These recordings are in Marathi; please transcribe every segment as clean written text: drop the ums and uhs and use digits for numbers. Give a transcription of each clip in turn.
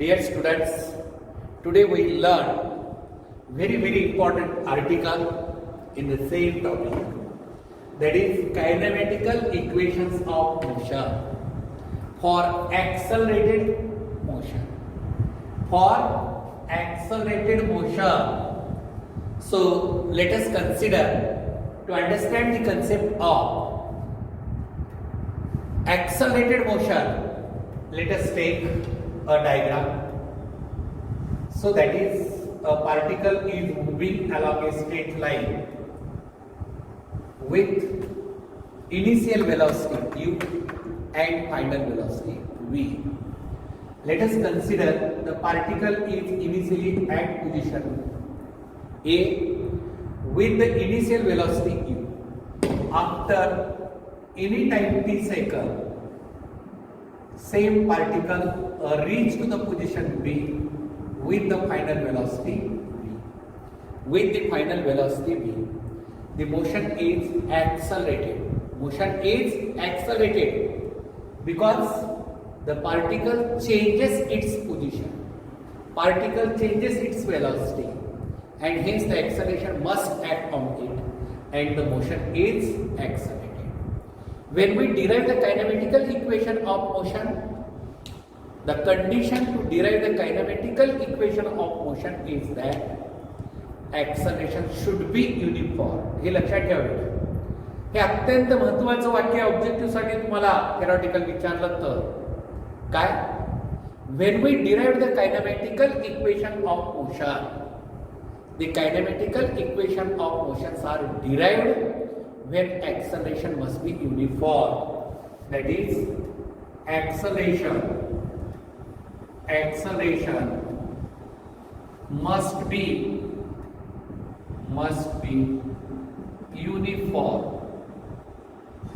Dear students, today we learn very important article in the same topic, that is kinematical equations of motion for accelerated motion. For accelerated motion, so let us consider to understand the concept of accelerated motion. Let us take a diagram. So that is, a particle is moving along a straight line with initial velocity u and final velocity v. Let us consider the particle is initially at position A with the initial velocity u. After any time t second, same particle reach to the position B with the final velocity v. With the final velocity v, the motion is accelerated. Motion is accelerated because the particle changes its position. Particle changes its velocity, and hence the acceleration must act on it, and the motion is accelerated. When we derive the kinematical equation of motion, the condition to derive the kinematical equation of motion is that acceleration should be uniform. हे लक्षात ठेवावे. हे अत्यंत महत्त्वाचं वाक्य ऑब्जेक्टिव्ह साठी तुम्हाला थेरॉटिकल विचारलं तर काय? When we derive the kinematical equation of motion, the kinematical equation of motions are derived when acceleration must be uniform. That is, acceleration must be uniform.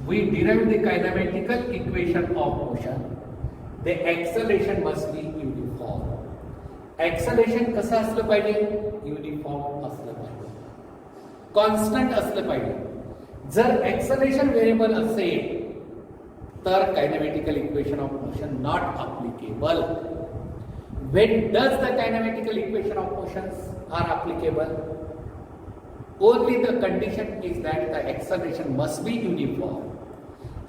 We derive the kinematical equation of motion. The acceleration must be uniform. Acceleration कसं असलं पाहिजे? युनिफॉर्म असलं पाहिजे, कॉन्स्टंट असलं पाहिजे. जर acceleration व्हेरिएबल असेल तर kinematical equation of motion not applicable. When does the kinematical equation of motions are applicable? Only the condition is that the acceleration must be uniform.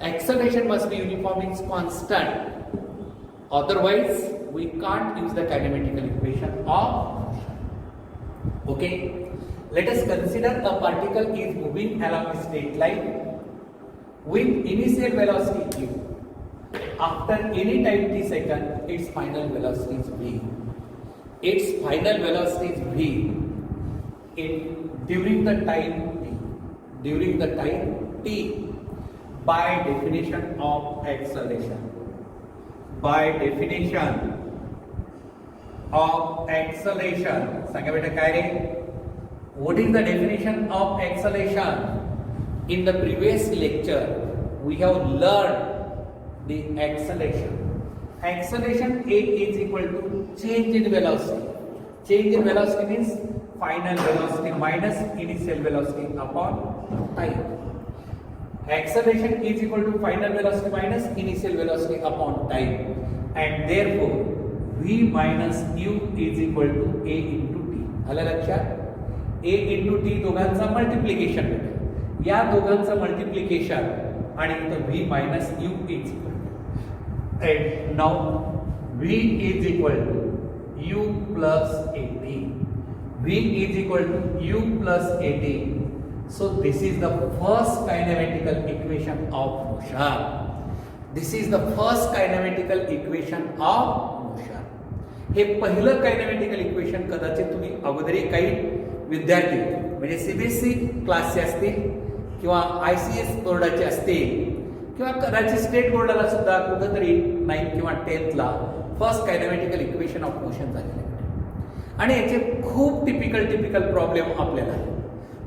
Acceleration must be uniform means constant. Otherwise, we can't use the kinematical equation of motion. Okay? Let us consider a particle is moving along a straight line with initial velocity u. After any time t second, its final velocity is v. Its final velocity is v during the time t. During the time t, by definition of acceleration. By definition of acceleration, सांगा बेटा काय रे? What is the definition of acceleration? In the previous lecture, we have learned the acceleration. Acceleration A is equal to change in velocity. Change in velocity means final velocity minus initial velocity upon time. Acceleration is equal to final velocity minus initial velocity upon time, and therefore v minus u is equal to a into t. आलं लक्षात? a into t दोघांचा मल्टिप्लिकेशन भेटेल. या दोघांचं मल्टिप्लिकेशन आणि इथं v minus u is equal to, and now v is equal to u plus at. v is equal to u plus at. So this is the first kinematical equation of motion. This is the first kinematical equation of motion. हे पहिलं kinematical equation कदाचित तुम्ही अगोदर काही विद्यार्थी म्हणजे सीबीएसई क्लासचे असतील किंवा आयसीएस बोर्डाचे असतील किंवा कदाचित स्टेट बोर्डाला सुद्धा कुठेतरी 9th किंवा 10th ला फर्स्ट कायनेमॅटिकल इक्वेशन ऑफ मोशन झालेले आहे. आणि याचे खूप टिपिकल प्रॉब्लेम आपल्याला आहे.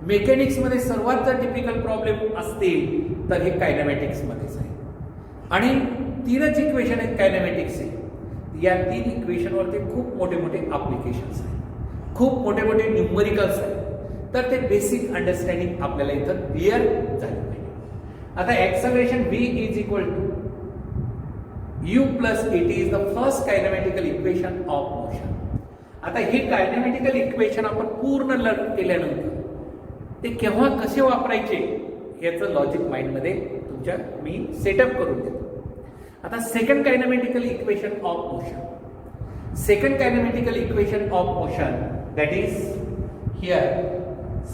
मेकॅनिक्स मध्ये सर्वात जर टिपिकल प्रॉब्लेम असतील तर हे कायनेमॅटिक्स मध्येच आहे. आणि 3च इक्वेशन आहेत कायनेमॅटिक्सचे. या 3 इक्वेशनवरती खूप मोठे ॲप्लिकेशन्स आहेत, खूप मोठे न्यूमरिकल्स आहेत. तर ते बेसिक अंडरस्टँडिंग आपल्याला इथं क्लिअर झाली पाहिजे. आता acceleration v is equal to u plus at is the first kinematical equation of motion. आता हे कायनेमॅटिकल इक्वेशन आपण पूर्ण लर्न केल्यानंतर ते केव्हा कसे वापरायचे याचं लॉजिक माइंडमध्ये तुमच्या मी सेटअप करून देतो. आता second kinematical equation of motion. Second kinematical equation of motion that is here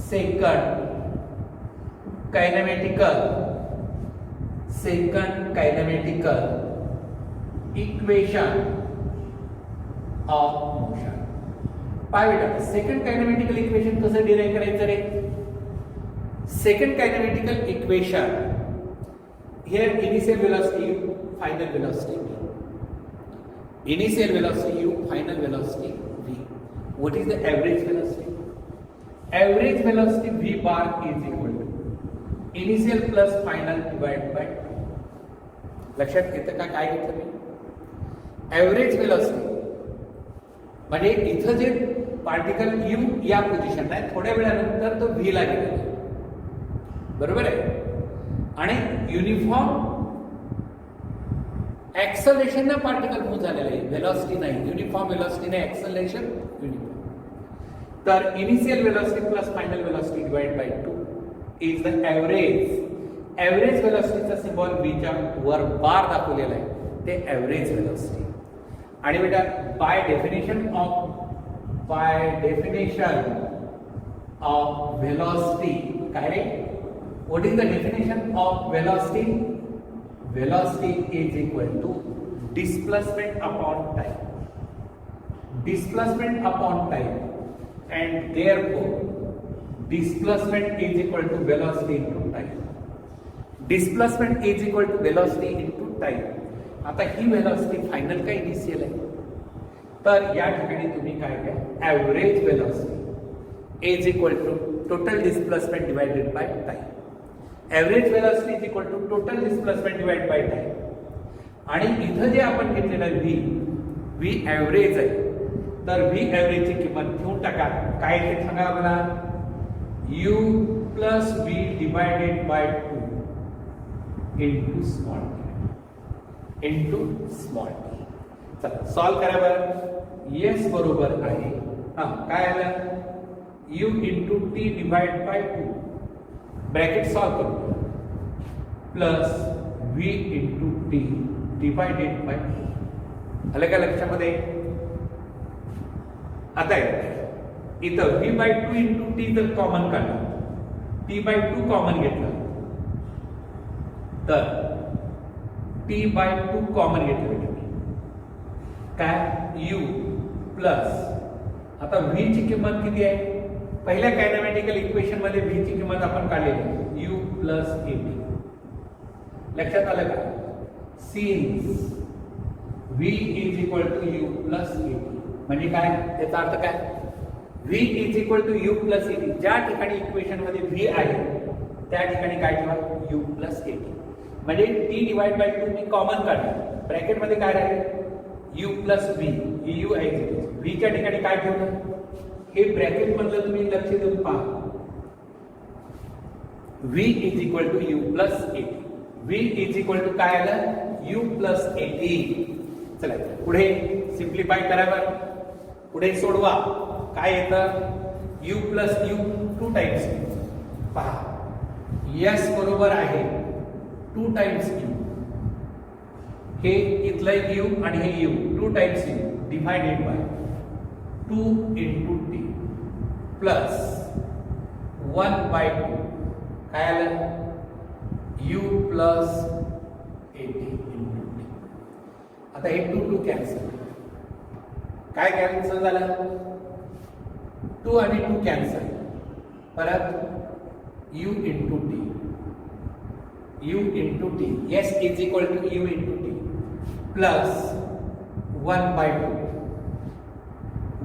second kinematical equation of motion. पाय बेटा सेकंड कायनेमॅटिकल इक्वेशन कसं डिराईव्ह करायचं रे. Second kinematical equation here initial velocity final velocity initial velocity u final velocity v. what is the average velocity? average velocity v bar is equal to initial plus final divided by 2. लक्षात येतं का काय घेतलं मी. ॲव्हरेज वेलोसिटी म्हणजे इथं जे पार्टिकल u या पोझिशनला आहे थोड्या वेळानंतर तो v ला गेलेला आहे, बरोबर आहे. आणि युनिफॉर्म ऍक्सलरेशनने पार्टिकल मूव्ह झालेला आहे, व्हेलॉसिटी नाही. युनिफॉर्म व्हेलॉसिटीने ऍक्सलरेशन युनिफॉर्म. तर initial velocity plus final velocity divide by 2 is the average. Average व्हेलॉसिटीचा सिम्बॉल व्हीच्या वर बार दाखवलेला आहे, ते ॲव्हरेज व्हेलॉसिटी. आणि बेटा बाय डेफिनेशन ऑफ व्हेलॉसिटी काय रे. What is the definition of velocity. Velocity is equal to displacement upon time. Displacement upon time and therefore displacement is equal to velocity into time. Displacement is equal to velocity into time. आता ही velocity फायनल का इनिशियल आहे. तर या ठिकाणी तुम्ही काय घ्या, average velocity is equal to total displacement divided by time. Average velocity is equal to total displacement divide by time. आणि इथं जे आपण घेतलेलं आहे व्ही ॲव्हरेज आहे, तर व्ही ॲव्हरेजची किंमत घेऊन टाका. काय ते सांगा मला. u plus v divided by 2 into small t. चला सॉल्व करा बरं. येस बरोबर आहे. हा काय आलं. u into t divide by 2 bracket solve करू plus v into t divided by 2. आलं का लक्षामध्ये. आता इथं v बाय 2 इंटू टी जर कॉमन काढलं, t बाय 2 कॉमन घेतलं तर t बाय 2 कॉमन घेतलं काय u प्लस. आता v ची किंमत किती आहे. पहिल्या कायनेमॅटिकल इक्वेशन मध्ये v ची किंमत आपण काढलेली u प्लस at. लक्षात आलं का. Since v is equal to u plus at म्हणजे काय, त्याचा अर्थ काय. v is equal to u plus at. ज्या ठिकाणी इक्वेशन मध्ये v आहे त्या ठिकाणी काय ठेवा u प्लस at. म्हणजे t divide by 2 me common काढलं, ब्रॅकेट मध्ये काय राहील u प्लस v. u आहे v च्या ठिकाणी काय ठेवलं, हे ब्रॅकेट मधलं तुम्ही लक्ष देऊन पहा. v is equal to u plus at. v is equal to काय आलं u प्लस at. चला पुढे सिम्प्लिफाय करा बरं. पुढे सोडवा काय येतं. u प्लस u 2 टाइम्स पहा. यस बरोबर आहे 2 टाइम्स u. हे इथलं u आणि हे u 2 times u divided by 2 into t plus 1 by 2 काय आलं u प्लस 80 इंटू टी. आता हे 2 कॅन्सल. काय कॅन्सल झालं. 2 आणि 2 कॅन्सल. परत u into t. u into t yes is equal to u into t plus 1 by 2.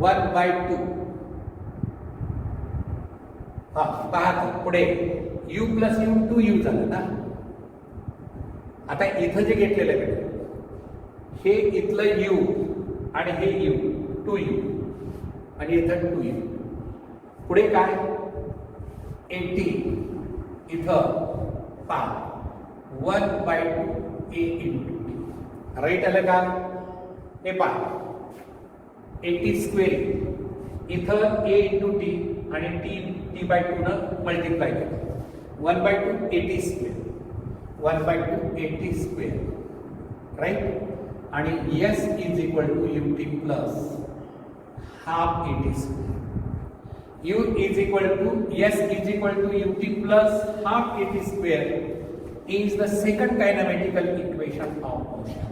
1 by 2 हा पहा पुढे u प्लस u 2u झालं ना. आता इथं जे घेतलेलं आहे हे इथलं u आणि हे u 2u आणि इथं 2u. पुढे काय 80 इथं पहा 1 by 2 a into t. Right आलं का? हे पहा 80 स्क्वेअर इथं a इंटू टी आणि टी बाय 2 न मल्टिप्लाय केलं 1/2 80 स्क्वेअर 1/2 80 स्क्वेअर राईट आणि s is equal to ut plus half 80 square u is equal to s is equal to ut plus half 80 square is the second kinematical equation of motion.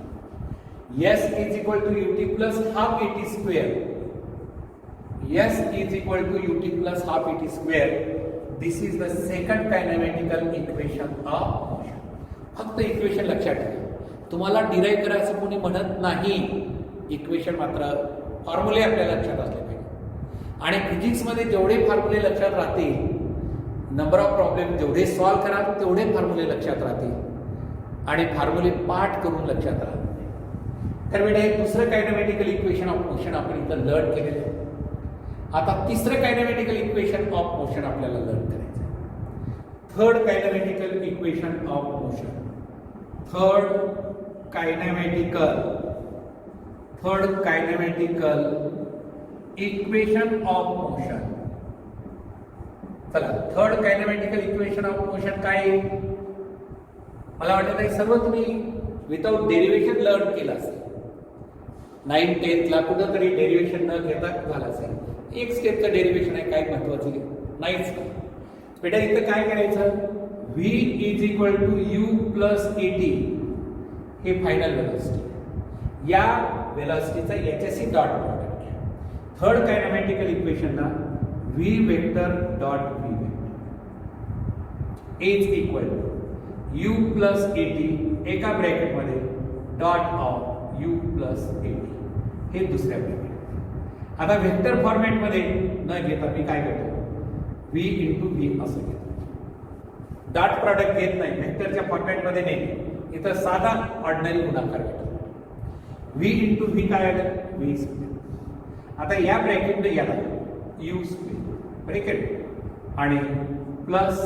S is equal to ut plus half 80 square. S is equal to ut plus half 80 square. This is the second kinematical equation of motion. फक्त इक्वेशन लक्षात ठेवा. तुम्हाला डिराइव्ह करायचं कोणी म्हणत नाही. इक्वेशन मात्र फॉर्म्युले आपल्या लक्षात असले पाहिजे. आणि फिजिक्समध्ये जेवढे फॉर्म्युले लक्षात राहतील, नंबर ऑफ प्रॉब्लेम जेवढे सॉल्व्ह कराल तेवढे फॉर्म्युले लक्षात राहतील आणि फॉर्म्युले पाठ करून लक्षात राहतील. तर बेटा हे दुसरं कायनेमॅटिकल इक्वेशन ऑफ मोशन आपण इथं लर्न केलेलं आहे. आता तिसरं कायनेमॅटिकल इक्वेशन ऑफ मोशन आपल्याला लर्न करायचं आहे. Third kinematical equation of motion. Third kinematical equation of motion. चला third kinematical equation of motion काय आहे? मला वाटतं हे सर्व तुम्ही विदाउट डेरिव्हेशन लर्न केलं असेल. 9th 10th ला कुठं तरी डेरिव्हेशन न घेता झालं असेल. एक स्टेपचं डेरिव्हेशन आहे, काय महत्वाचं नाहीच. बेटा इथं काय करायचं? v is equal to u plus at हे फायनल वेलॉसिटी. या वेलॉसिटीचा याच्याशी डॉट प्रॉडक्ट. थर्ड कायनेमॅटिकल इक्वेशनला v vector dot v vector is equal to u plus at एका ब्रॅकेटमध्ये dot of u plus at हे दुसऱ्या ब्रॅकेट. आता वेक्टर फॉर्मॅटमध्ये न घेता मी काय करतो? v इंटू v असं घेतो. डॉट प्रॉडक्ट घेत नाही, वेक्टरच्या फॉर्मॅटमध्ये नाही. इथं साधा ऑर्डिनरी गुणाकार घेतो. v इंटू v काय आलं? v square. आता या ब्रॅकेटने याला u स्क्वेअर ब्रॅकेट आणि प्लस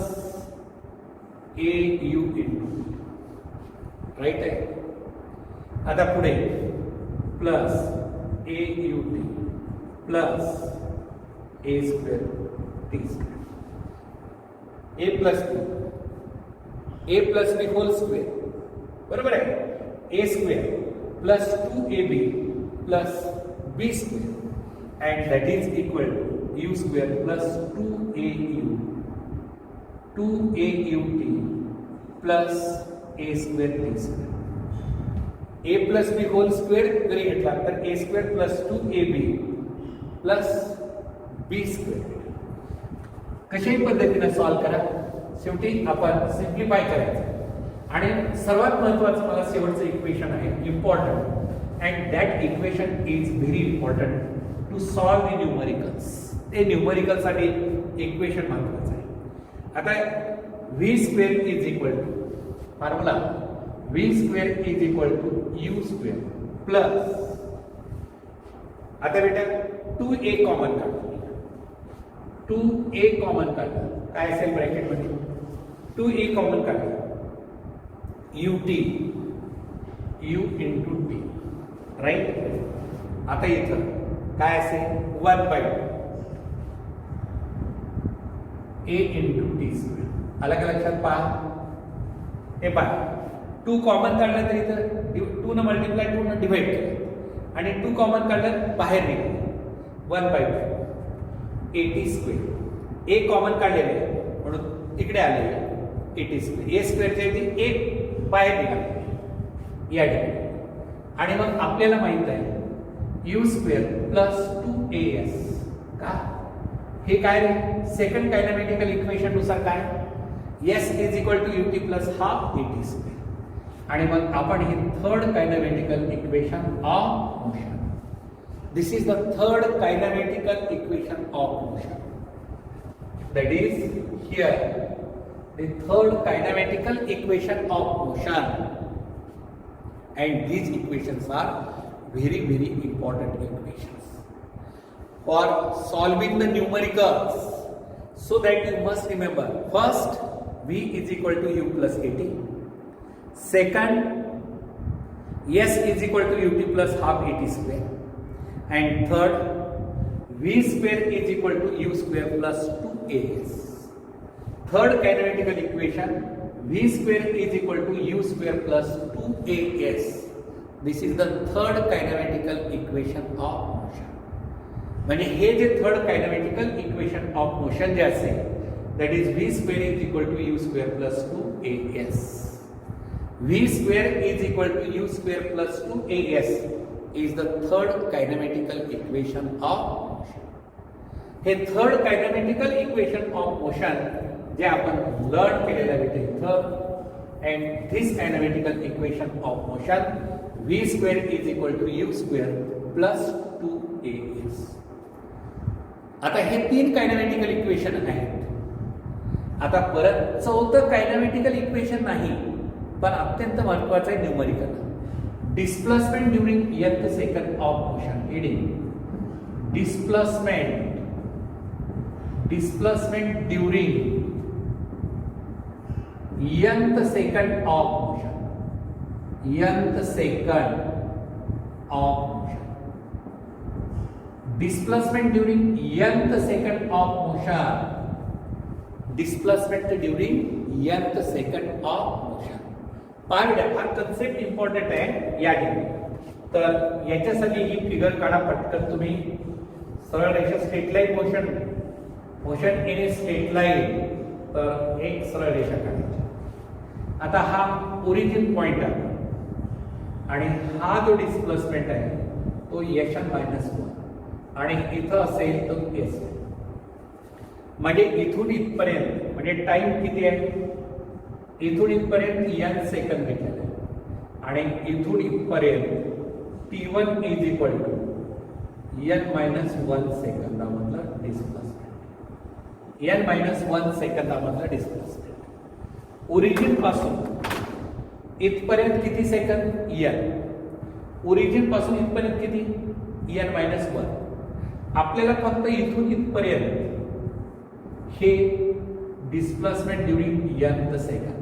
au इंटू राईट आहे. आता पुढे plus aut plus a square t square a plus b whole square बरोबर आहे. a square plus 2ab plus b square and that is equal to u square plus 2aut plus a square t square. a plus b whole square जरी घेतला तर a square plus 2ab plus b square. कशाही पद्धतीने सॉल्व्ह करा. शेवटी आपण सिम्प्लिफाय करायचं आणि सर्वात महत्त्वाचं मला शेवटचं इक्वेशन आहे important and that equation is very important to solve the numericals. ते न्यूमरिकल साठी इक्वेशन महत्वाचं आहे. आता v square is equal to formula v square is equal to u square plus. आता बेटा 2a कॉमन काढतो. 2a कॉमन काढतो काय असेल ब्रॅकेटमध्ये? 2a कॉमन काढतो ut u into t right. आता इथं काय असेल? 1/2 a इंटू टी स्क्वेअर. अलग लक्षात पहा. हे पहा 2 कॉमन काढलं तर इथं 2 न मल्टिप्लाय 2 न डिवाइड केलं आणि 2 कॉमन काढलं बाहेर निघालं 1/2 80 स्क्वेअर. a कॉमन काढलेले म्हणून इकडे आले 80 स्क्वेअर. a स्क्वेअरच्या ऐवजी 1 बाहेर निघाले या ठिकाणी. आणि मग आपल्याला माहित आहे u स्क्वेअर प्लस 2as का? हे काय रे? सेकंड कायनेमॅटिकल इक्वेशन नुसार काय? s is equal to ut plus half 80 square. आणि मग आपण हे third kinematical equation of motion. This is the third kinematical equation of motion. That is here the third kinematical equation of motion. And these equations are very important equations for solving the numericals. So that you must remember, first v is equal to u plus at. Second S is equal to ut plus half at square. And third, v square is equal to u square plus 2as. Third kinematical equation, v square is equal to u square plus 2as. This is the third kinematical equation of motion. म्हणजे हे जे third kinematical equation of motion जे असेल, that is V square is equal to you square plus 2as. V square is equal to you square plus 2as is the third kinematical equation of motion. हे third kinematical equation of motion जे आपण लर्न केलेलं आहे इथं, and this kinematical equation of motion V square is equal to you square plus 2as. आता हे तीन कायनेमॅटिकल इक्वेशन आहेत. आता परत चौथं कायनेमॅटिकल इक्वेशन नाही, पण अत्यंत महत्वाचं आहे numerical. Displacement during nth second of motion. Reading displacement during nth second of motion. nth second of motion. Displacement during nth second of motion. Displacement during nth second of motion. पाहिजे हा कन्सेप्ट इम्पॉर्टंट आहे या ठिकाणी. तर याच्यासाठी ही फिगर काढा पटकन तुम्ही. सरळ रेषा straight line motion in a straight line. तर एक सरळ रेषा काढायची. आता हा ओरिजिन पॉइंट आहे आणि हा जो डिस्प्लेसमेंट आहे तो -1 आणि इथं असेल तर एस. म्हणजे इथून इथपर्यंत म्हणजे टाइम किती आहे, इथून इथपर्यंत n सेकंद घेतलेलं आहे आणि इथून इथपर्यंत t1 is equal to n-1 सेकंदामधला डिस्प्लेसमेंट. n-1 सेकंदामधला डिस्प्लेसमेंट. ओरिजिन पासून इथपर्यंत किती सेकंद n. ओरिजिन पासून इथपर्यंत किती n-1. आपल्याला फक्त इथून इथपर्यंत हे डिस्प्लेसमेंट ड्युरिंग nth सेकंड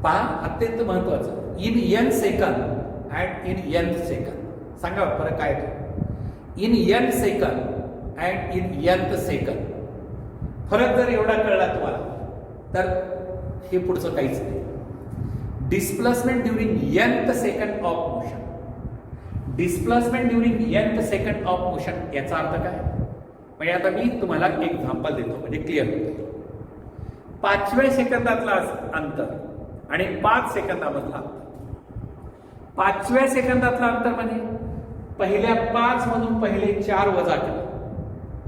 पहा. अत्यंत महत्वाचं. In n second and in nth second. सांगा फरक काय तो. In n second and in nth second. फरक जर एवढा कळला तुम्हाला तर हे पुढचं काहीच नाही. Displacement during nth second of motion. Displacement during nth second of motion याचा अर्थ काय. म्हणजे आता मी तुम्हाला एक एक्झाम्पल देतो म्हणजे क्लिअर होतं. 5व्या सेकंदातला अंतर आणि 5 सेकंदामधला अंतर. 5व्या सेकंदातला अंतर म्हणजे पहिल्या 5 मधून पहिले 4 वजा केलं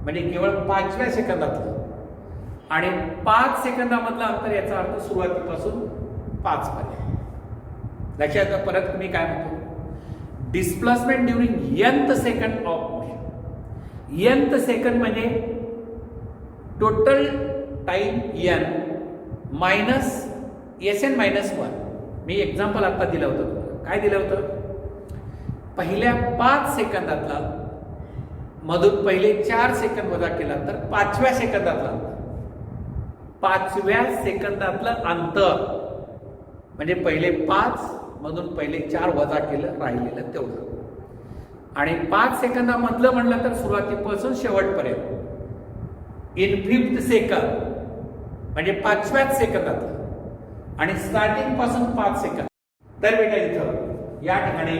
म्हणजे केवळ 5व्या सेकंदातलं. आणि 5 सेकंदामधला अंतर याचा अर्थ सुरुवातीपासून 5 पर्यंत. लक्षात परत मी काय म्हणतो. Displacement during nth second of motion. nth second म्हणजे total time n minus Sn-1. मी एक्झाम्पल आता दिलं होतं तुम्हाला. काय दिलं होतं. पहिल्या 5 सेकंदातला मधून पहिले 4 सेकंद वजा केला तर 5व्या सेकंदातला अंतर. 5व्या सेकंदातलं अंतर म्हणजे पहिले 5 मधून पहिले 4 वजा केलं राहिलेलं तेवढं. आणि 5 सेकंदामधलं म्हणलं तर सुरुवातीपासून शेवटपर्यंत इन 5th सेकंद म्हणजे 5व्याच सेकंदातलं आणि स्टार्टिंग पासून 5 सेकंद. तर बेटा इथं या ठिकाणी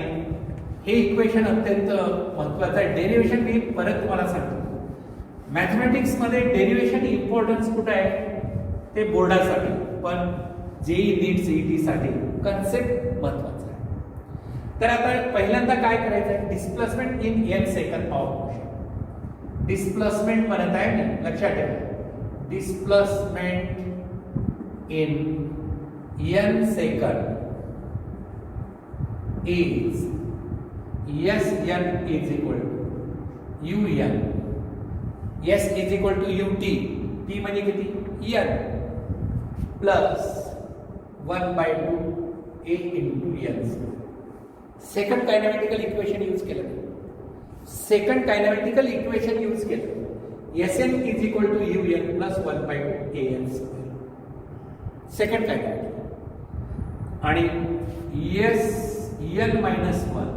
हे इक्वेशन अत्यंत महत्वाचं आहे. डेरिव्हेशन मी परत तुम्हाला सांगतो. मॅथमॅटिक्स मध्ये डेरिव्हेशन इम्पॉर्टन्स कुठं आहे ते बोर्डासाठी, पण जेई नीट सीईटी साठी कन्सेप्ट महत्वाचा आहे. तर आता पहिल्यांदा काय करायचं आहे. Displacement in n second of motion. Displacement म्हणत आहे मी, लक्षात ठेवा. Displacement in n second is Sn is equal to un. S is equal to ut. T म्हणजे किती n plus 1/2 a into n. Second kinematical equation use केलं. सेकंड कायनेमॅटिकल इक्वेशन यूज केलं. Sn is equal to un plus 1/2 an square. Second कायनेमॅटिकल. आणि n मायनस 1.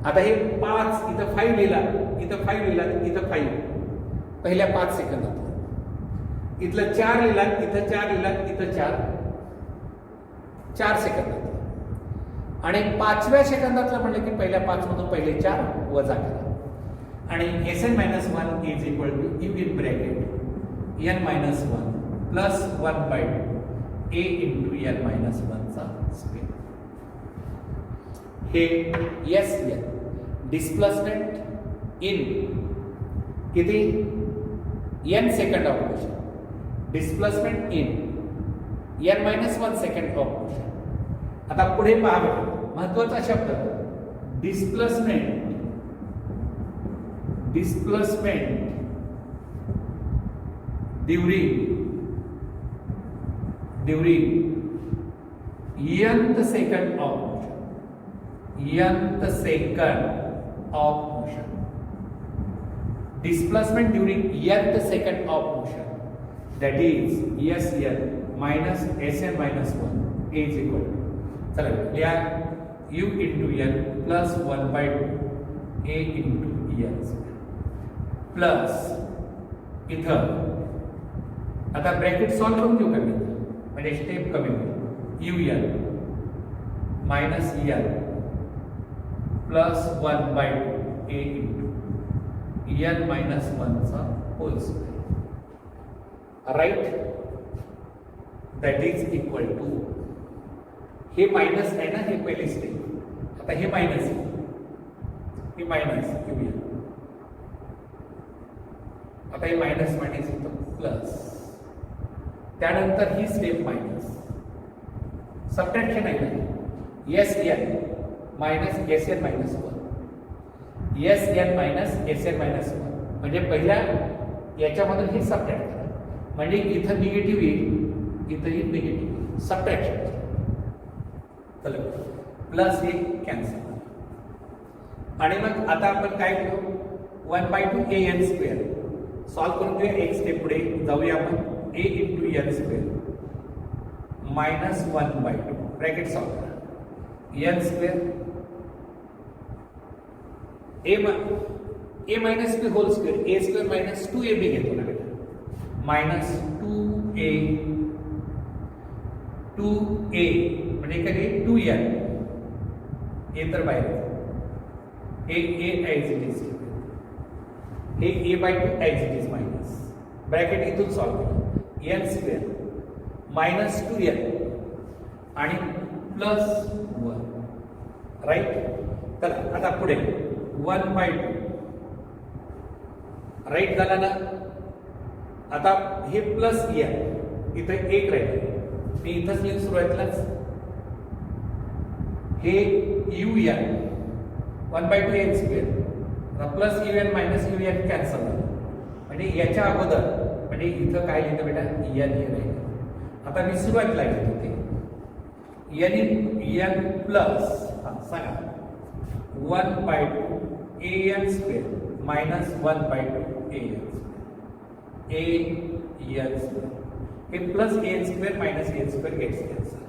आता हे 5 इथं 5 लिहिला, इथं 5 लिहिला, इथं 5 पहिल्या 5 सेकंदात. इथलं 4 लिहिला, इथं 4 लिहिला, इथं 4 सेकंदात. आणि 5व्या सेकंदातलं म्हणलं की पहिल्या 5 मधून पहिले 4 वजा करा. आणि Sn-1 is equal to u in bracket n-1 plus 1/2 a into n-1 चा स्क्वेअर. हे Sn डिस्प्लेसमेंट इन किती n second of motion, displacement in n-1 second of motion. आता पुढे पहा बेटा, महत्वाचा शब्द displacement. Displacement during nth second of motion. nth second of motion. Displacement during nth second of motion, that is Sn minus Sn-1 is equal to, चला लिहा, u into n plus 1/2 a into n plus इथं आता ब्रॅकेट सॉल्व्ह करून घेऊ कमी, म्हणजे स्टेप कमी होईल. un minus n plus 1/2 a into n-1 चा whole square. Right, that is equal to, हे मायनस आहे ना, हे पहिली स्टेप. आता हे मायनस, हे मायनस घेऊया. आता हे मायनस मायनस इथं प्लस, त्यानंतर ही स्टेप मायनस, सबट्रॅक्शन आहे ना. Sn minus Sn-1, Sn minus Sn-1, म्हणजे पहिल्या याच्यामधून हे सबट्रॅक्ट करा, म्हणजे इथं निगेटिव्ह येईल, इथंही निगेटिव्ह, सबट्रॅक्शन. चला प्लस हे कॅन्सल. आणि मग आता आपण काय करू, 1/2 an स्क्वेअर सॉल्व्ह करून घेऊया. एक स्टेप पुढे जाऊया आपण. a into n square minus 1/2 bracket solve करा. n square a minus b whole square, a square minus 2ab घेतो ना बेटा, मायनस 2a म्हणजे काय 2n, a तर बाहेर, a ॲज इट इज, हे a/2 as it is minus, bracket इथून सॉल्व्ह करा. n स्क्वेअर मायनस 2n आणि प्लस 1. राईट, चला आता पुढे 1/2 राईट झाला ना. आता हे प्लस n, इथे 1 राहील, मी इथंच लिहून सुरुवातीलाच हे un 1/2 n square plus un minus un cancel झालं, म्हणजे याच्या अगोदर, म्हणजे इथं काय लिहिलं बेटा, n हे राहील. आता मी सुरुवातीला घेतो ते n प्लस सांगा 1/2 an square minus 1/2 an square, हे plus an square minus an square gets cancel,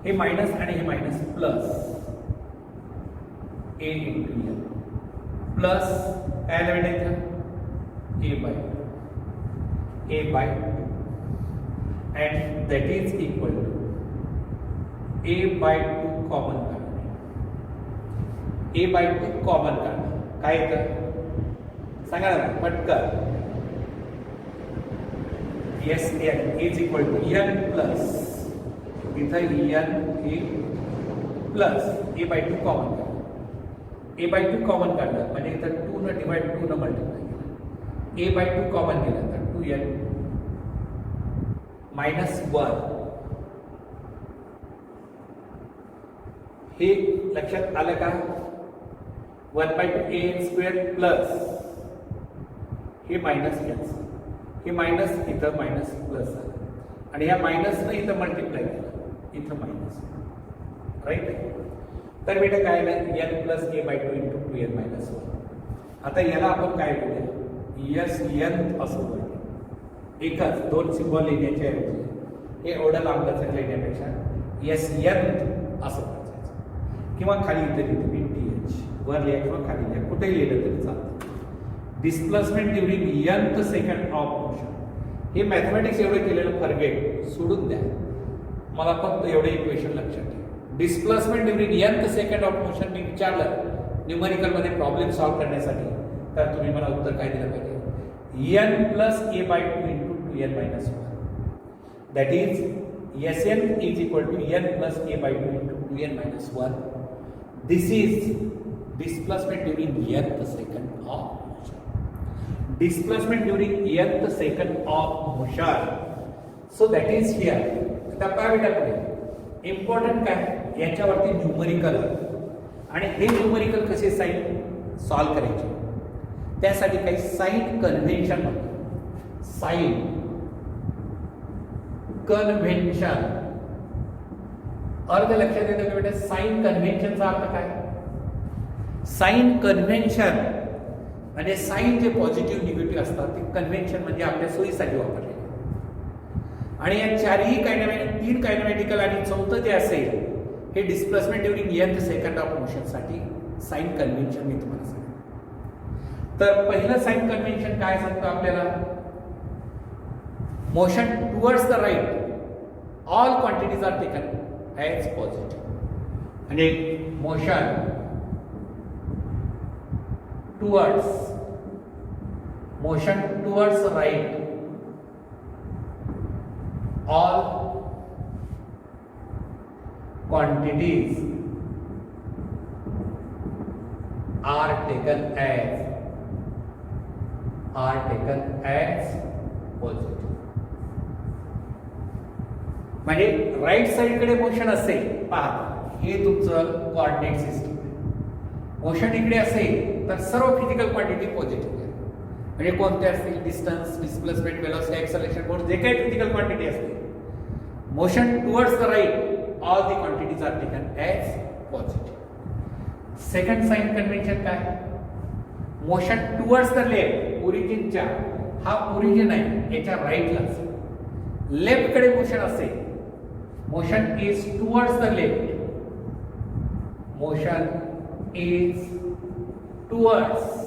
हे मायनस आणि हे minus plus a into n plus काय आलं बेटा इथं a/2 and that is equal to a/2 common काढणे. a/2 कॉमन काढणं काय येतं सांगा ना पटकन. Sn is equal to n plus इथं n हे प्लस a/2 कॉमन काढणं. a/2 कॉमन काढलं म्हणजे इथं 2 न डिवाइड 2 न मल्टिप्लाय केलं, a/2 कॉमन केलं तर 2n मायनस 1. हे लक्षात आलं का, 1/2 an स्क्वेअर प्लस हे मायनस कॅन्सल, हे मायनस इथं मायनस प्लस झालं, आणि ह्या मायनसनं इथं मल्टिप्लाय केलं, इथं मायनस. राईट, तर बेटा काय आलं n plus a/2 into 2n minus 1. आता याला आपण काय करूया, Sn असं बोलूया. एकच 2 सिम्बॉल लिहिण्याच्या ऐवजी हे एवढं लांबलचक लिहिण्यापेक्षा Sn असं वाचायचं. किंवा खाली इथे लिहितो मी TH, वर लिहा किंवा खाली लिहा, कुठेही लिहिलं तरी चालतं. Displacement during nth second of motion. हे मॅथमॅटिक्स एवढं केलेलं फॉरगेट, सोडून द्या. मला फक्त एवढं इक्वेशन लक्षात ठेवा. Displacement during nth second of motion मी विचारलं न्यूमेरिकल मध्ये प्रॉब्लेम सॉल्व्ह करण्यासाठी, तर तुम्ही मला उत्तर काय दिलं पाहिजे? n plus a by 2 into 2n minus 1. That is Sn is equal to n plus a by 2 into 2n minus 1. This is displacement during nth second of motion. Displacement during nth second of motion. So that is here. आता काय बेटा इम्पॉर्टंट काय याच्यावरती न्यूमरिकल आणि हे न्यूमरिकल कसे साइन सॉल्व करायचे त्यासाठी काही साइन कन्व्हेन्शन म्हणतो. साइन कन्व्हेन्शन अर्थ लक्षात येतं का बेटा? साइन कन्व्हेन्शनचा अर्थ काय? साइन कन्व्हेन्शन म्हणजे साइन जे पॉझिटिव्ह निगेटिव्ह असतात ते कन्व्हेन्शन म्हणजे आपल्या सोयीसाठी वापरले. आणि या चारही कायनेमॅटिक, 3 कायनेमॅटिकल आणि चौथं जे असेल हे displacement during nth second of motion साठी साइन कन्व्हेन्शन मी तुम्हाला सांगितलं. तर पहिलं साइन कन्व्हेन्शन काय सांगतो आपल्याला? Motion towards the right all quantities are taken as positive. म्हणजे motion towards right all quantities are taken as positive. म्हणजे राईट साइड कडे मोशन असेल, पहा हे तुमचं कोऑर्डिनेट सिस्टम आहे. मोशन इकडे असेल तर सर्व फिजिकल क्वांटिटी पॉझिटिव्ह आहे. म्हणजे कोणते असतील? Distance, displacement, velocity, acceleration, board जे काही फिजिकल क्वांटिटी असतील, motion towards the right all the quantities are taken as positive. Second sign convention काय? मोशन टुवर्ड्स द लेफ्ट, ओरिजिनच्या, हा ओरिजिन आहे याच्या राईटला असेल. लेफ्ट कडे मोशन असेल, motion is towards the left, motion is towards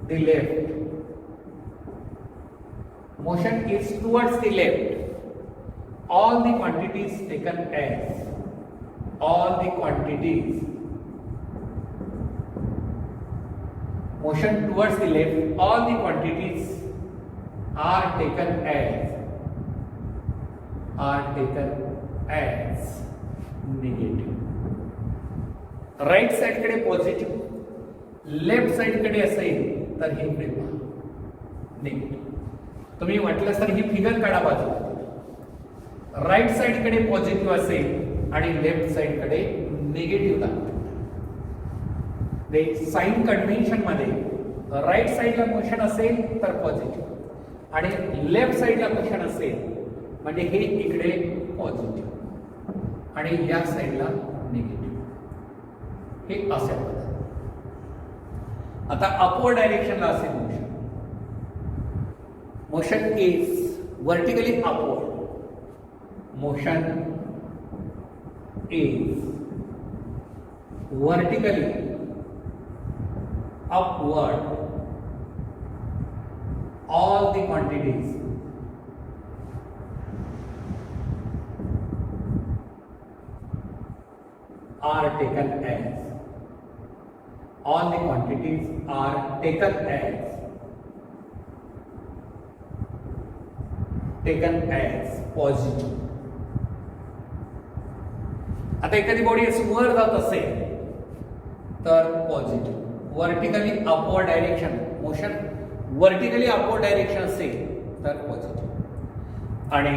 the left, motion is towards the left, all the quantities taken as, all the quantities, motion towards the left, all the quantities are taken as negative. Right side कडे पॉझिटिव्ह, लेफ्ट साइड कडे असेल तर हे इकडे निगेटिव्ह. तुम्ही म्हटलं तर ही फिगर काढा बाजूला. राईट साइड कडे पॉझिटिव्ह असेल आणि लेफ्ट साइड कडे निगेटिव्ह दाखवा. साइन कन्व्हेन्शन मध्ये राईट साइडला मोशन असेल तर पॉझिटिव्ह आणि लेफ्ट साइडला मोशन असेल म्हणजे हे इकडे पॉझिटिव्ह आणि या साइडला निगेटिव्ह. हे असे होतं. आता अपवर्ड डायरेक्शनला असेल motion is vertically upward, motion is vertically upward, all the quantities are taken as, all the quantities are taken as positive. आता एखादी बॉडी अशी वर जात असेल तर positive. Vertically upward direction, motion vertically upward direction असेल तर पॉझिटिव्ह आणि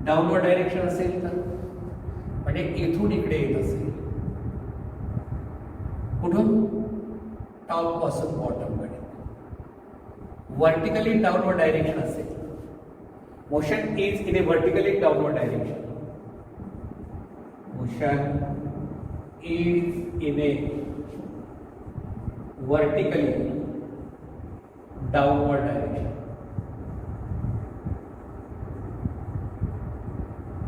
डाऊनवर्ड डायरेक्शन असेल तर म्हणजे इथून इकडे येत असेल, कुठून? टॉप पासून बॉटम कडे वर्टिकली डाऊनवर्ड डायरेक्शन असेल, motion is in A vertically downward direction, motion is in A vertically downward direction.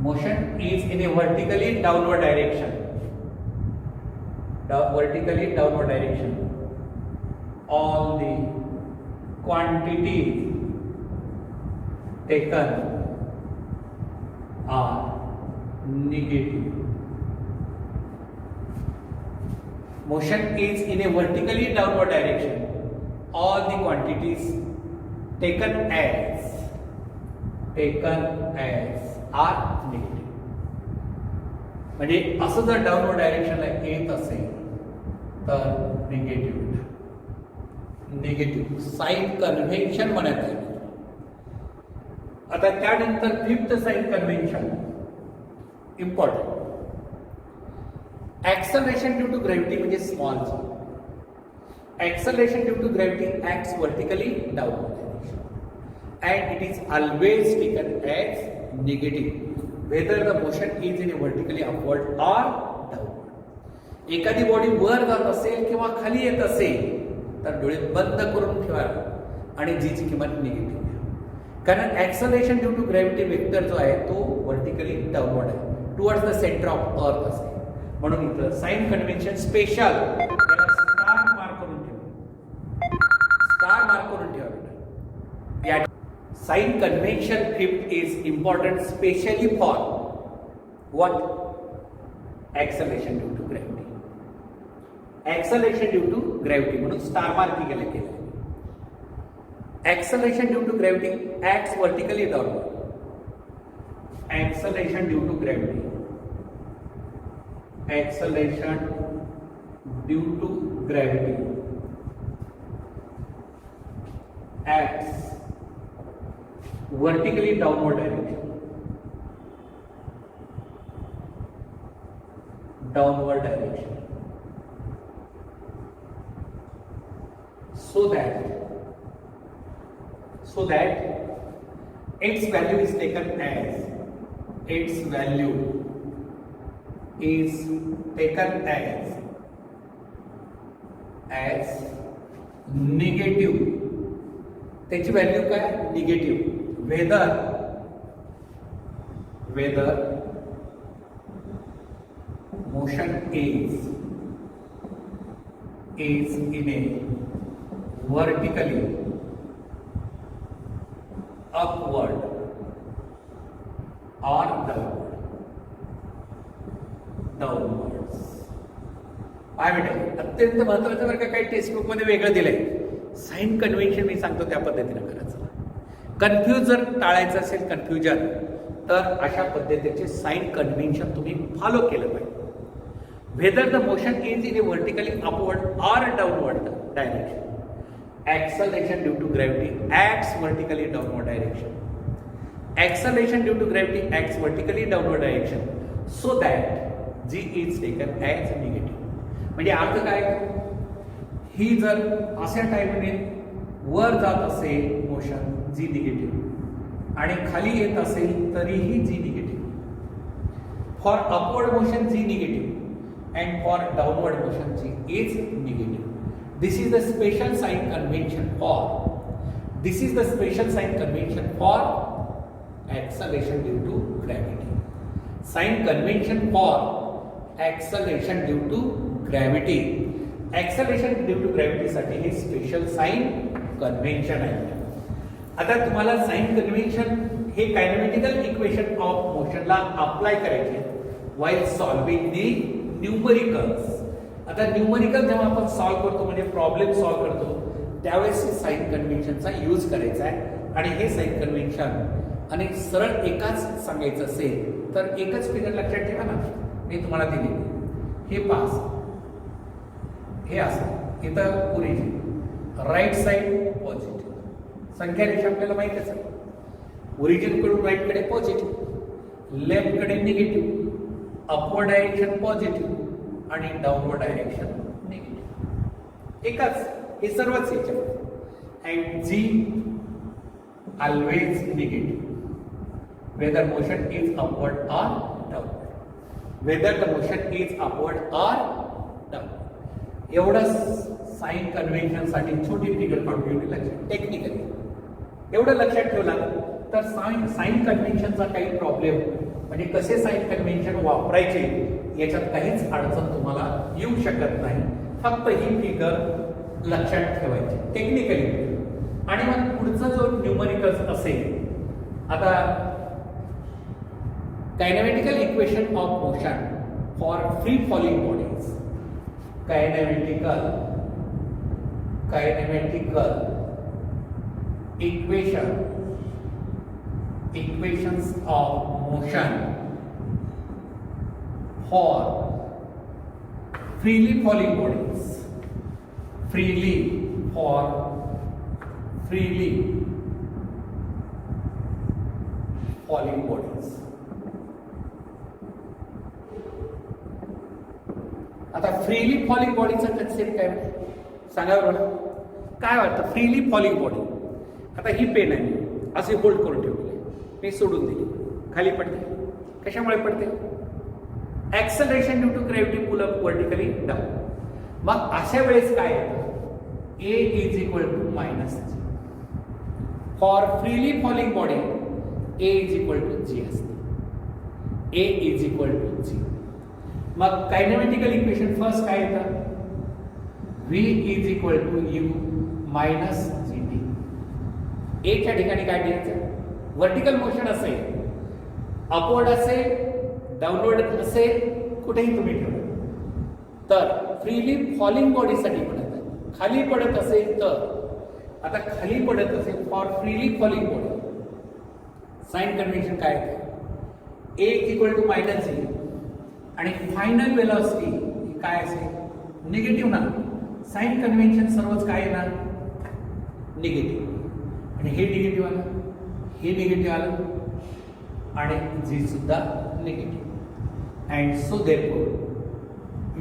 motion is in a vertically downward direction. Vertically downward direction. All the quantities taken are negative. Motion is in a vertically downward direction. All the quantities taken as are negative. म्हणजे असं जर डाऊनवर्ड डायरेक्शनला येत असेल तर निगेटिव्ह साइन कन्व्हेन्शन म्हणत आहे. आता त्यानंतर fifth sign convention important. Acceleration due to gravity म्हणजे small g. Acceleration due to gravity acts vertically downward direction and it is always taken as negative whether the motion is in a vertically upward or downward. एखादी बॉडी वर जात असेल किंवा खाली येत असेल तर डोळे बंद करून ठेवा आणि जी ची किंमत निगेटिव्ह घ्या. कारण acceleration due to gravity vector जो आहे तो वर्टिकली डाऊनवर्ड आहे, towards the centre of earth असेल. म्हणून इथं sign convention special star mark करून ठेवा. या sign convention fifth is important specially for what acceleration due to gravity. Acceleration due to gravity म्हणून स्टार मार्क केलं. Acceleration due to gravity acts vertically downward. Acceleration due to gravity. Acceleration due to gravity acts vertically downward direction. Downward direction. So that its value is taken as negative. त्याची व्हॅल्यू काय? Negative. whether motion is in a vertically upward or downwards. काय बेटा अत्यंत महत्वाचं बरं का. काही टेक्स्टबुक मध्ये वेगळं दिलंय. साइन कन्व्हेन्शन मी सांगतो त्या पद्धतीने करायचं. कन्फ्यूज जर टाळायचं असेल कन्फ्युजन तर अशा पद्धतीचे साइन कन्व्हेन्शन तुम्ही फॉलो केलं पाहिजे. whether the motion is in a vertically upward or downward direction. Acceleration due to gravity acts vertically downward direction. Acceleration due to gravity acts vertically downward direction so that g is taken as negative. म्हणजे अर्थ काय? ही जर अशा टाइमने वर जात असेल मोशन जी निगेटिव्ह आणि खाली येत असेल तरीही g negative. For upward motion g negative and for downward motion g is negative. This is the special sign convention for acceleration due to gravity. Sign convention for acceleration due to gravity. Acceleration due to gravity साठी हे स्पेशल साइन कन्व्हेन्शन आहे. आता तुम्हाला साइन कन्व्हेन्शन हे कायनेमॅटिकल इक्वेशन ऑफ मोशनला अप्लाय करायचे while solving the न्यूमरिकल्स. आता न्यूमरिकल जेव्हा आपण सॉल्व्ह करतो म्हणजे प्रॉब्लेम सॉल्व्ह करतो त्यावेळेस साइन कन्व्हेन्शनचा यूज करायचा आहे. आणि हे साइन कन्व्हेन्शन आणि सरळ एकाच सांगायचं असेल तर एकच फिगर लक्षात ठेवा ना. मी तुम्हाला दिली हे पास हे असं इथं ओरिजिन राईट साइड पॉझिटिव्ह. संख्या रेषा आपल्याला माहितीच आहे. ओरिजिन कडून राईट कडे पॉझिटिव्ह, लेफ्ट कडे निगेटिव्ह, अपवर्ड डायरेक्शन पॉझिटिव्ह आणि डाऊनवर्ड डायरेक्शन निगेटिव्ह. एकच हे सर्वच याच्यात. And g always negative whether motion is upward or downward. एवढं साइन कन्व्हेन्शन साठी छोटी फिगर काढून लक्षात टेक्निकली एवढं लक्षात ठेवला तर साइन कन्व्हेन्शनचा काही प्रॉब्लेम म्हणजे कसे साइन कन्व्हेन्शन वापरायचे याच्यात काहीच अडचण तुम्हाला येऊ शकत नाही. फक्त ही फिगर लक्षात ठेवायची टेक्निकली. आणि मग पुढचा जो न्यूमरिकल्स असेल, आता kinematical equation of motion for free falling bodies, kinematical equations of motion for freely falling bodies, freely falling bodies. आता फ्रीली फॉलिंग बॉडीचा कन्सेप्ट काय सांगा बरं. काय वाटतं फ्रीली फॉलिंग बॉडी? आता ही पेन आहे, असे होल्ड करून ठेवली, मी सोडून दिली, खाली पडते. कशामुळे पडते? Acceleration due to gravity pull up vertically down. मग अशा वेळेस काय येतं? A is equal to minus g. For freely falling body A is equal to g असते. A is equal to g. मग कायनेमॅटिकल इक्वेशन फर्स्ट काय येतं? V is equal to u minus g t. एच्या ठिकाणी काय द्यायचं? व्हर्टिकल मोशन असेल, अपवर्ड असेल, डाऊनवर्ड असेल, कुठेही तुम्ही ठेवा. तर फ्रीली फॉलिंग बॉडीसाठी पडत आहे. खाली पडत असेल तर, आता खाली पडत असेल for freely falling body, sign convention काय आहे? A is equal to minus g आणि फायनल वेलॉसिटी काय असेल? निगेटिव्ह ना. साइन कन्व्हेन्शन सर्वच काय येणार? निगेटिव्ह. आणि हे निगेटिव्ह आलं, हे निगेटिव्ह आलं आणि जी सुद्धा negative. And so therefore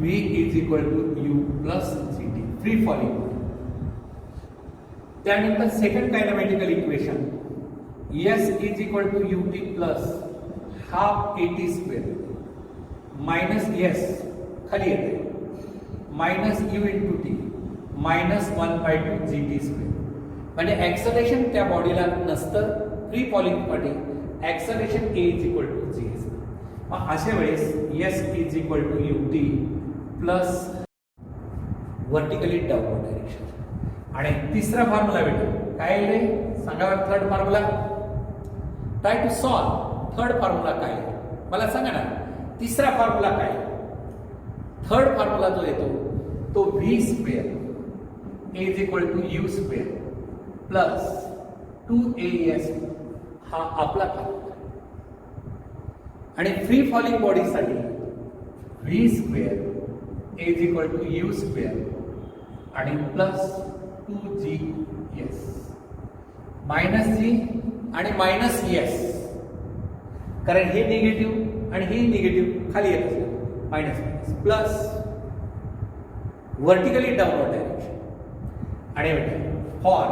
V is equal to u plus g t, free falling. त्यानंतर second kinematical equation, S is equal to u t plus half a t square minus s खाली येते minus u into t minus 1/2 g t square. म्हणजे ऍक्सलरेशन त्या बॉडीला नसतं फ्री फॉलिंग साठी, acceleration A is equal to g असतं. मग अशा वेळेस S is equal to u t plus vertically downward direction. आणि तिसरा फॉर्म्युला भेटतो काय रे? सांगा third formula. Try to solve third formula काय मला सांगा ना. तिसरा फॉर्म्युला काय? थर्ड फॉर्म्युला जो येतो तो v square is equal to you square plus 2AS हा आपला फॉर्म्युला. आणि फ्री फॉलिंग बॉडीसाठी v square is equal to you square आणि प्लस 2GS मायनस जी आणि मायनस एस, कारण हे निगेटिव्ह आणि हे निगेटिव्ह खाली येत असेल, minus minus plus vertically downward direction. आणि बेटा for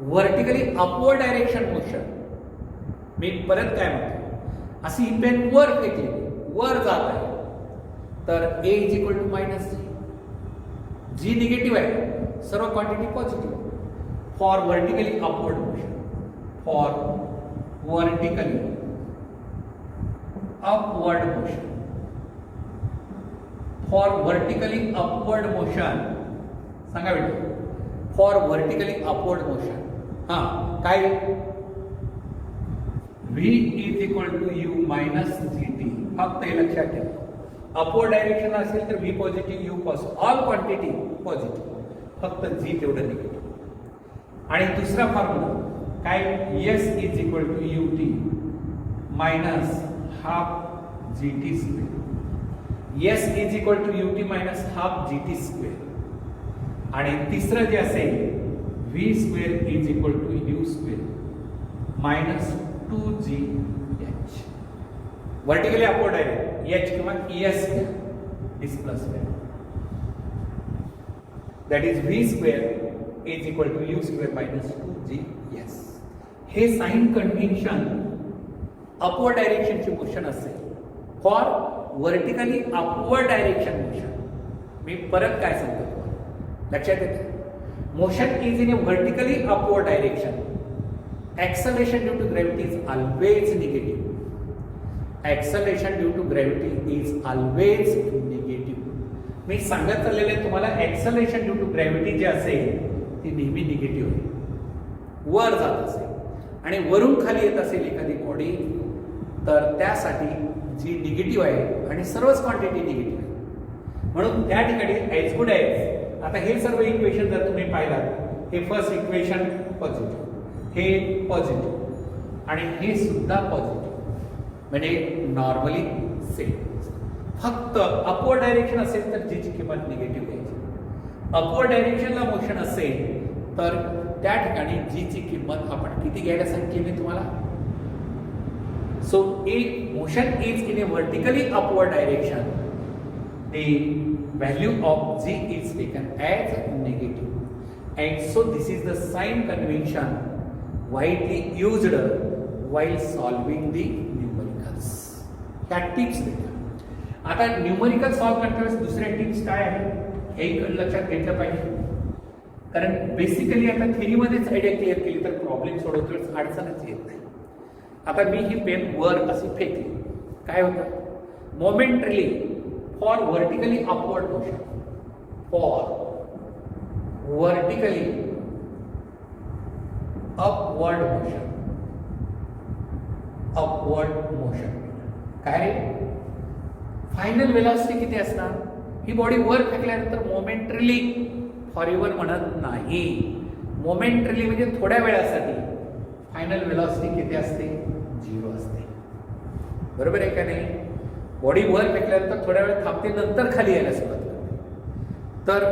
vertically upward direction motion, मी परत काय म्हणतो, अशी पेन वर फेकली, वर जात आहे, तर A is equal to minus g. G negative आहे, सर्व quantity positive. For vertically upward motion, for vertically upward motion, for vertically upward motion सांगा बेटा. फॉर व्हर्टिकली अपवर्ड मोशन हा काय? V is equal to u minus g t. फक्त हे लक्षात ठेवा. अपवर्ड डायरेक्शन असेल तर V positive, u positive, all quantity positive, फक्त जी तेवढं निगेटिव्ह. आणि दुसरा फॉर्म्युला काय? S is equal to u t minus half g t square. S is equal to u t minus half g t square. आणि तिसरं जे असेल V square is equal to you square minus 2GH. Vertically upward आहे H किंवा ES is plus that is V square is equal to you square minus 2GS. हे साइन कन्व्हेन्शन अपवर्ड डायरेक्शनची मोशन असेल. For vertically upward direction motion, मी परत काय सांगतो लक्षात येते. Motion is in a vertically upward direction, acceleration due to gravity is always negative. Acceleration due to gravity is always negative. मी सांगत चाललेले तुम्हाला ॲक्सलेशन ड्यू टू ग्रॅव्हिटी जे असेल ती नेहमी निगेटिव्ह आहे, वर जात असेल आणि वरून खाली येत असेल एखादी बॉडी, तर त्यासाठी जी निगेटिव्ह आहे आणि सर्वच क्वांटिटी निगेटिव्ह आहे. म्हणून त्या ठिकाणी ॲज गुड ॲज, आता हे सर्व इक्वेशन जर तुम्ही पाहिलात, हे फर्स्ट इक्वेशन पॉझिटिव्ह, हे पॉझिटिव्ह आणि हे सुद्धा पॉझिटिव्ह, म्हणजे नॉर्मली सेम. फक्त अपवर्ड डायरेक्शन असेल तर जीची किंमत निगेटिव्ह घ्यायची. अपवर्ड डायरेक्शनला मोशन असेल तर त्या ठिकाणी जीची किंमत आपण किती घ्यायला सांगितली तुम्हाला? So if motion is in a vertically upward direction, the value of g is taken as negative, and so this is the sign convention widely used while solving the numericals. ह्या टिप्स भेटा. आता न्यूमरिकल सॉल्व करताना दुसऱ्या टिप्स काय आहेत हे लक्षात घेतलं पाहिजे, कारण बेसिकली आता थेरीमध्येच आयडिया क्लिअर केली तर प्रॉब्लेम सोडवतो अडचणच येत नाही. आता मी ही पेन वर अशी फेकली, काय होतं? Momentarily for vertically upward motion, for vertically upward motion, काय रे? फायनल वेलॉसिटी किती असणार? ही बॉडी वर फेकल्यानंतर मोमेंटरीली फॉरएव्हर म्हणत नाही, मोमेंटरीली म्हणजे थोड्या वेळासाठी. फायनल वेलॉसिटी किती असते? 0 असते. बरोबर आहे का नाही? बॉडी वर फेकल्यानंतर थोड्या वेळ थांबते, नंतर खाली यायला सुरुवात करते. तर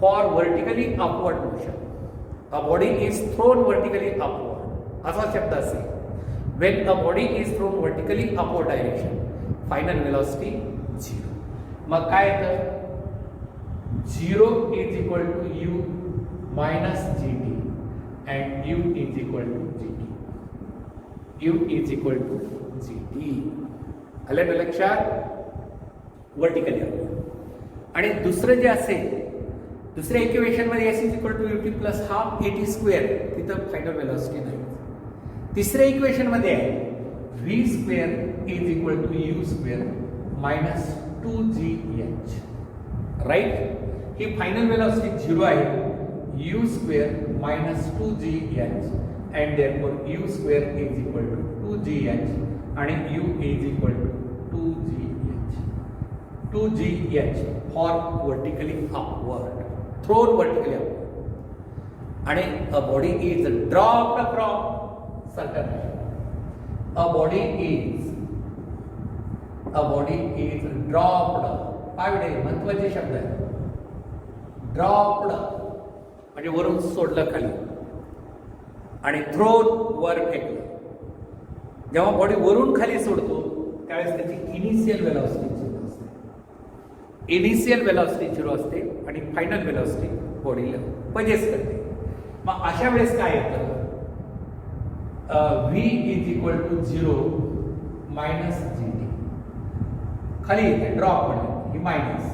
for vertically upward motion, a body is thrown vertically upward असा शब्द असेल. When a body is thrown vertically upward direction, final velocity 0. मग काय येतं? 0 is equal to u minus g t and u is equal to g t. U is equal to g t. आलं लक्षात? Vertically upward. आणि दुसरं जे असेल, दुसऱ्या इक्वेशन मध्ये s is equal to u t plus half a t square, तिथं फायनल वेलॉसिटी नाही. तिसऱ्या इक्वेशन मध्ये आहे V square is equal to you square minus 2gh. Right? ही फायनल वेलॉसिटी 0 आहे, u square minus 2gh and therefore u square is equal to 2gh आणि u is equal to 2gh for vertically upward, thrown vertically upward. आणि a body is dropped from certain, a body is dropped. काय महत्वाचे शब्द आहे? ड्रॉप्ड म्हणजे वरून सोडलं खाली आणि थ्रोन वर फेकलं. जेव्हा बॉडी वरून खाली सोडतो त्यावेळेस त्याची इनिशियल वेलॉसिटी 0 असते. इनिशियल वेलॉसिटी 0 असते आणि फायनल वेलॉसिटी बॉडीला पजेस करते. मग अशा वेळेस काय येतं? V is equal to 0 minus g t. खाली येते ड्रॉप मध्ये, ही minus.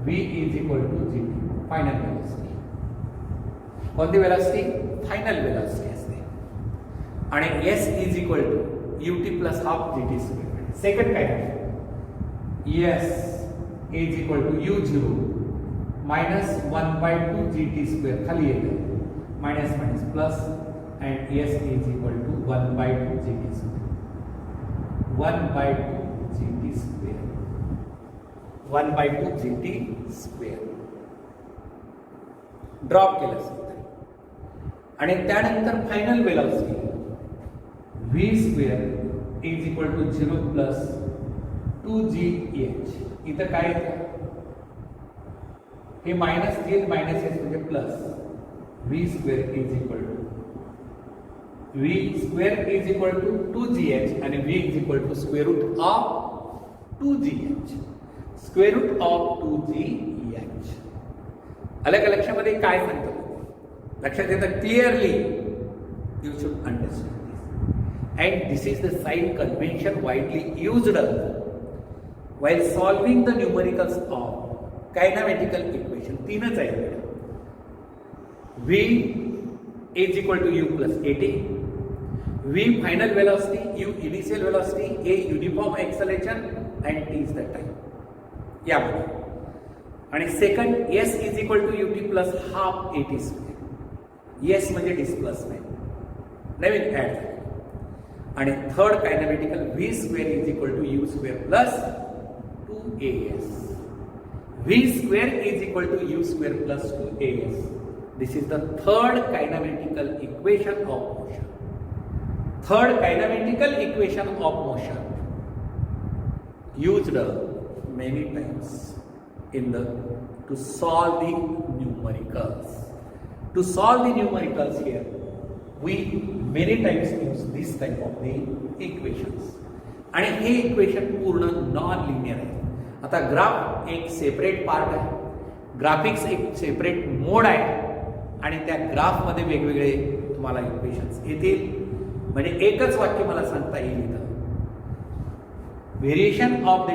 V is equal to g t final velocity. कोणती वेलॉसिटी? फायनल वेलॉसिटी असते. आणि S is equal to ut plus half g t square. Second काय आहे? S is equal to u0 minus 1/2 g t square. खाली येतं minus minus plus and S is equal to 1/2 g t square. 1/2 g t square. 1/2 g t square drop केलं असतं. आणि त्यानंतर final velocity v square is equal to 0 plus 2gh. इथं काय येतं? हे मायनस g मायनस एस म्हणजे plus. v square is equal to 2gh आणि v is equal to square root of 2gh. Square root of 2gh. अलग लक्षामध्ये काय सांगतो? लक्षात येतं clearly. You should understand. And this is the sign convention widely used while solving the numericals of kinematical equation. तीनच आहे. V is equal to u plus at, V final velocity, U initial velocity, A uniform acceleration and T is the time. यामध्ये आणि second S is equal to UT plus half AT square. S म्हणजे डिस्प्लेसमेंट नवीन ऍड झाले. आणि third kinematical V square is equal to U square plus 2AS. V square is equal to U square plus 2AS. This is the third kinematical equation of motion. Third kinematical equation of motion used many times in the to solve the numericals. To solve the numericals here, we many times use this type of the equations. आणि हे इक्वेशन पूर्ण नॉन लिनियर आहे. आता ग्राफ एक सेपरेट पार्ट आहे, ग्राफिक्स एक सेपरेट मोड आहे आणि त्या ग्राफमध्ये वेगवेगळे तुम्हाला इक्वेशन्स येतील. म्हणजे एकच वाक्य मला सांगता येईल इथं, variation of the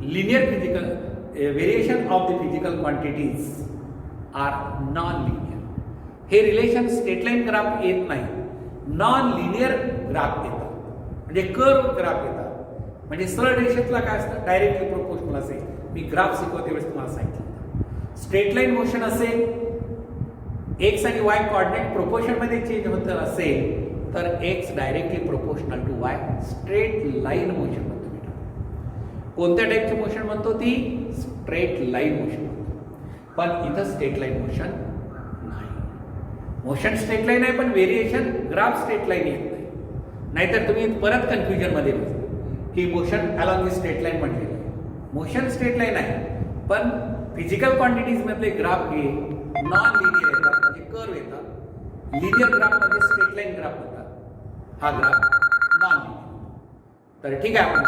linear physical variation of the physical quantities are non linear. हे रिलेशन स्ट्रेटलाईन ग्राफ येत नाही, नॉन लिनियर ग्राफ येतात, म्हणजे कर्व ग्राफ येतात. म्हणजे सरळ रेषेतला काय असतं, डायरेक्टली प्रोपोर्शनल असेल. मी ग्राफ शिकवते वेळेस तुम्हाला सांगितलं. स्ट्रेट लाईन मोशन असेल, एक्स आणि वाय कॉर्डिनेट प्रोपोर्शन मध्ये चेंज होत असेल तर x directly proportional to y, straight line motion म्हणतो. कोणत्या टाईपचे मोशन म्हणतो, ती स्ट्रेट लाईन मोशन म्हणतो. पण इथं स्ट्रेट लाईन मोशन नाही. मोशन स्ट्रेट लाईन आहे पण व्हेरिएशन ग्राफ स्ट्रेट लाईन येत नाही. नाहीतर तुम्ही परत कन्फ्युजन मध्ये बसता की motion along the straight line म्हटलेलं आहे. मोशन स्ट्रेट लाईन आहे पण फिजिकल क्वांटिटीज मधले ग्राफ हे नॉन लिनियर येतात, म्हणजे कर्व येतात. लिनियर ग्राफ मध्ये स्ट्रेट लाईन ग्राफ होतात, हा ग्राफ नॉन लिनियर. तर ठीक आहे आपण